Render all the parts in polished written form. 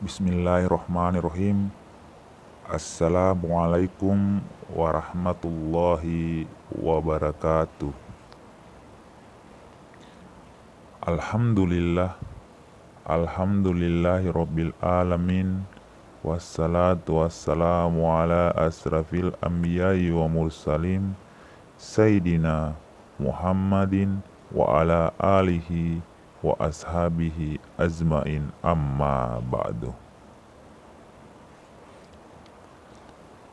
Bismillahirrahmanirrahim. Assalamualaikum warahmatullahi wabarakatuh. Alhamdulillah, alhamdulillahi rabbil alamin. Wassalatu wassalamu ala asrafil anbiya'i wa mursalin Sayyidina Muhammadin wa ala alihi wa ashabihi azmain, amma ba'du.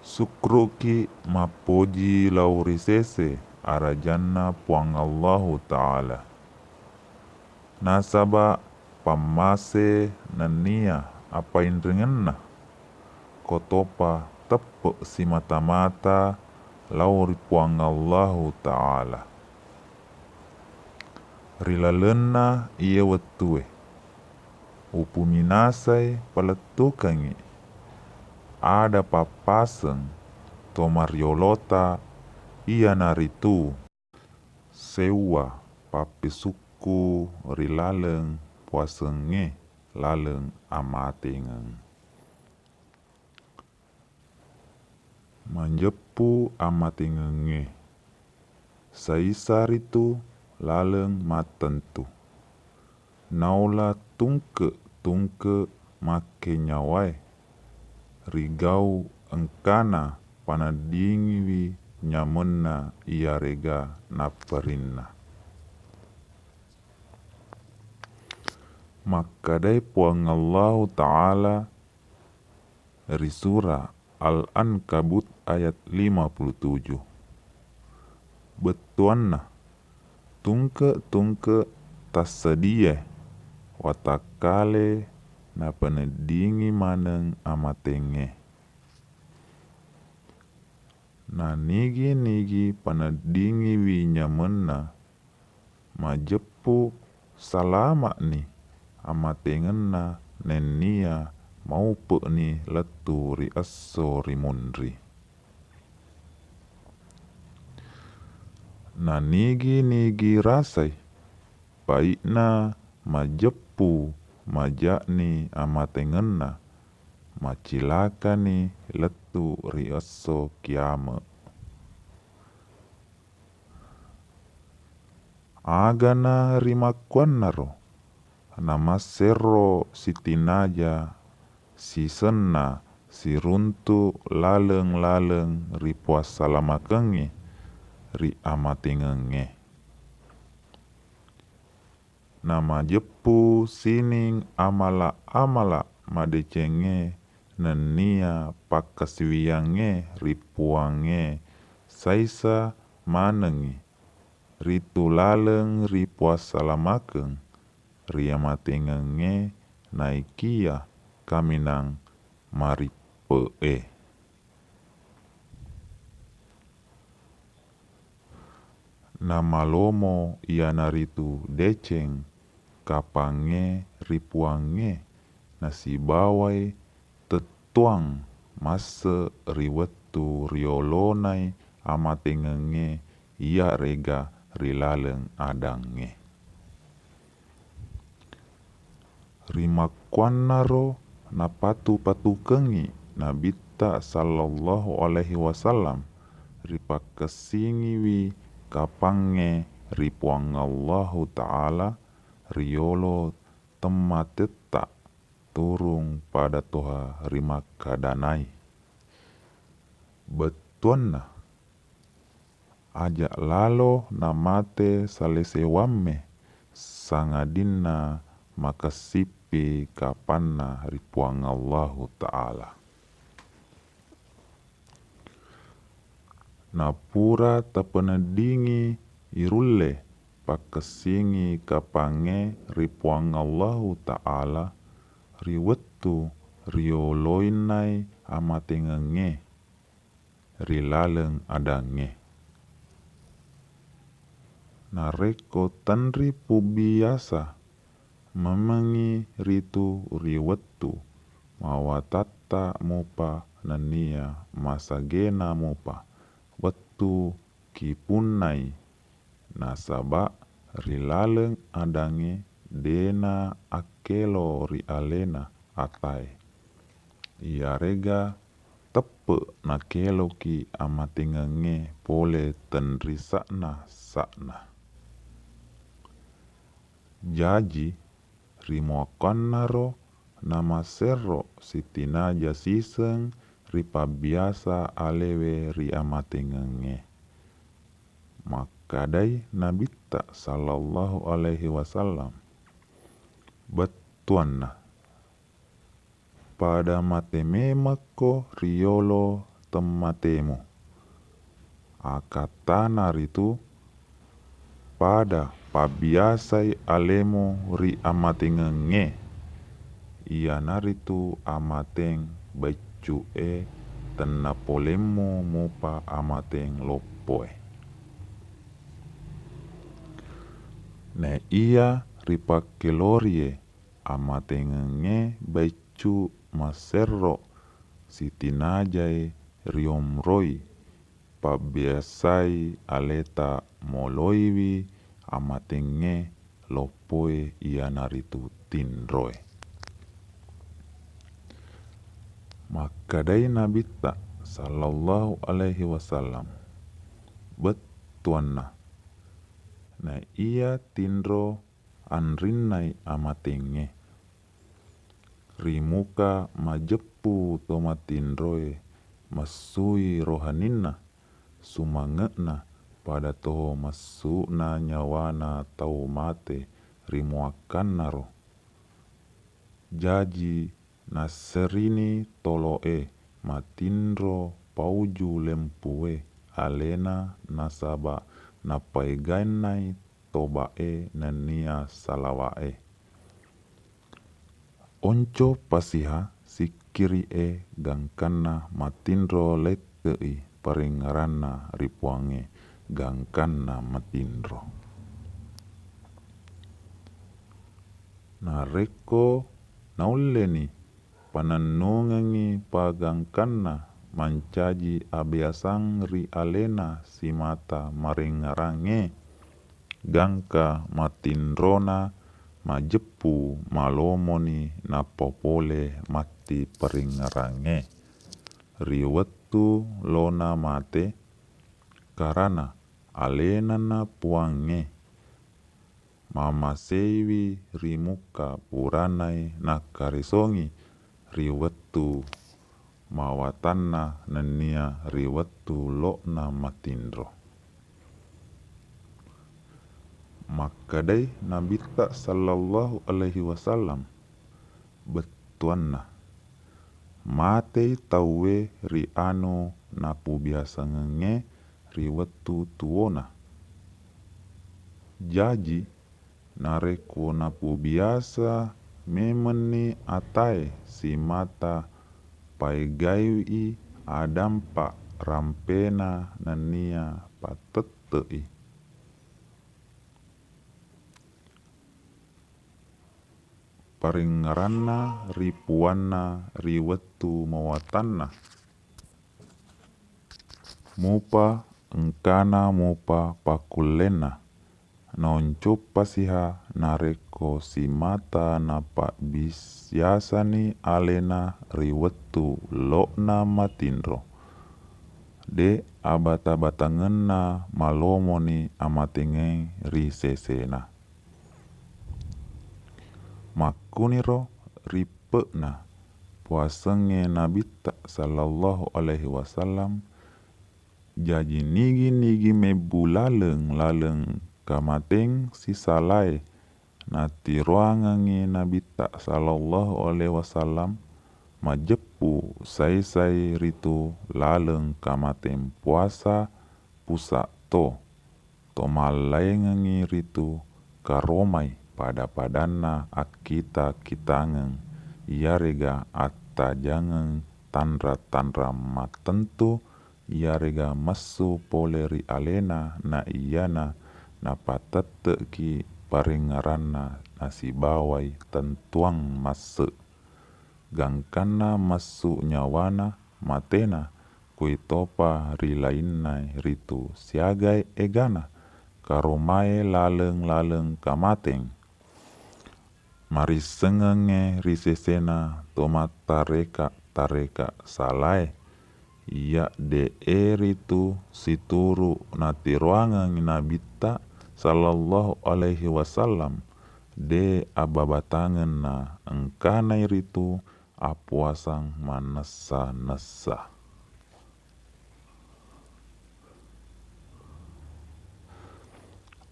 Sukruki mapoji laurisese arajanna puang Allahu Ta'ala. Nasaba pamase nania apa indringenna kotopa tepe si mata-mata lauri puang Allahu Ta'ala. Rilalena iya wetue upuminasai paletukangi ada papaseng tomariolota iya naritu sewa papisuku rilaleng puasenge laleng amatengeng manjepu amatengenge saisaritu laleng matentu naula tungke make nyawai rigau engkana panadingiwi nyamena iya rega naperinna. Makadai puang Allah Ta'ala risura Al-Ankabut ayat 57. Betuanna tungke tassedia watakale na penedingi maneng amatenge. Na nigi panedingi winyamena majepu salama ni amatengenna nenia maupe ni leturi assori mundri. Na nigi rasai baikna majepu majakni amatengenna macilaka ni letu riasso kiamat. Agana rimakwanaro nama serro sitinaja si sena si runtu laleng ri puasalamakengi ri amatengenge. Nama jepu sining amala madecenge nenia pakasiwiange ripuange saisa manengi ritu laleng ri puasalamakeng ri amatengenge naikia kaminang maripe. Nama lomo ia naritu deceng kapange ripuange nasi bawai tetuang mase riwetu riolonai amatengenge ia rega rilaleng adange. Rimakwanaro napatu kengi nabita sallallahu alaihi wasallam ripakasingiwi kapange ripuang Allahu Ta'ala riolo temateta turung pada toha rimakadanai. Betuanna ajak lalo namate salesewame sangadinna makasipi kapanna ripuang Allahu Ta'ala. Napura tapenedingi irulle pakesingi kapange ripuang Allahu Ta'ala riwetu rioloinai amatengenge rilaleng adange. Nareko tanri pubiasa memengi ritu riwetu mawatata mupa nania masagena mupa wetu kipunai nasaba rilaleng adange dena akelo ri alena atai. Ia rega tepe na keloki amatengenge pole tenrisakna sakna. Jaji rimoakannaro nama serro sitina jasiseng ripa biasa alewe ri amatengenge. Makadai Nabitta sallallahu alaihi wasallam betuanna pada matememako riolo tematemu akatana ritu pada pabiasai alemu ri amatengenge ia naritu amateng becue tena polemu mupa amateng lopoe. Ne ia ripa kelorie amatengenge becu maserro sitinajai riomroi pabiasai aleta moloiwi amatenge lopoe ia naritu tinroe. Makadai Nabitta sallallahu alaihi wasallam betuanna na ia tinro anrinnai amatenge rimuka majepu tomatindroe masui rohaninna sumangena pada toho masuna nyawana tau mate rimuakannaro jaji naserini toloe matindro pauju lempue alena nasaba napaigainai tobae nania salawae. Onco pasiha sikirie gangkana matindro letei paringaranna ripuange gangkana matindro. Nareko nauleni panannungangi pagangkana mancaji abiasang ri alena simata maringarange gangka matindrona majepu malomoni napopole mati peringarange riwetu lona mate karana alenana puange mamasewi rimuka puranai nakarisongi riwetu mawatanna nania riwetu lokna matindro. Makadai Nabitta sallallahu alaihi wasallam betuanna matei tauwe ri anu napu biasa ngenge riwetu tuona jaji nareku napu biasa memeni atai si mata paigaiwi adampa rampena nania patetei paringaranna ripuanna riwetu mawatanna mupa engkana mupa pakulena nonco pasiha nareko si mata napa bisyasani alena riwetu lokna matindro de abata-batangenna malomoni amatenge risesena makuniro ripena puasenge Nabitta sallallahu alaihi wasallam jaji nigi mebulaleng kamateng sisalai nati ruangangi Nabitta sallallahu alaihi wasallam majepu sai ritu laleng kamateng puasa pusa to malaengangi ritu karomai pada padanna akita kitangeng iarega atta jangen tanra matentu iarega masu poleri alena na iyana na patete ki paringaranna nasi bawai tentuang masse gangkana masu nyawana matena kuitopa rilainai ritu siagai egana karomae laleng kamateng marisengenge risesena tomata reka tareka salai ya de eritu situru nati ruangan nabita sallallahu alaihi wasallam de ababatangan na engkana iritu apuasang manessa-nessa.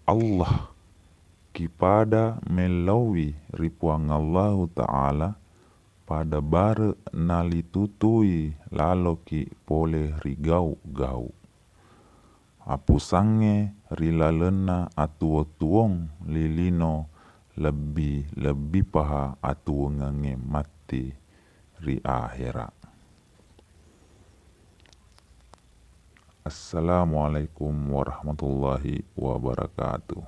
Allah kipada melawi ripuang Allah Ta'ala pada bare nalitutui laloki pole rigau-gau. Apusange rilalena atuo-tuong lilino lebih paha atuongange mati ri akhirat. Assalamualaikum warahmatullahi wabarakatuh.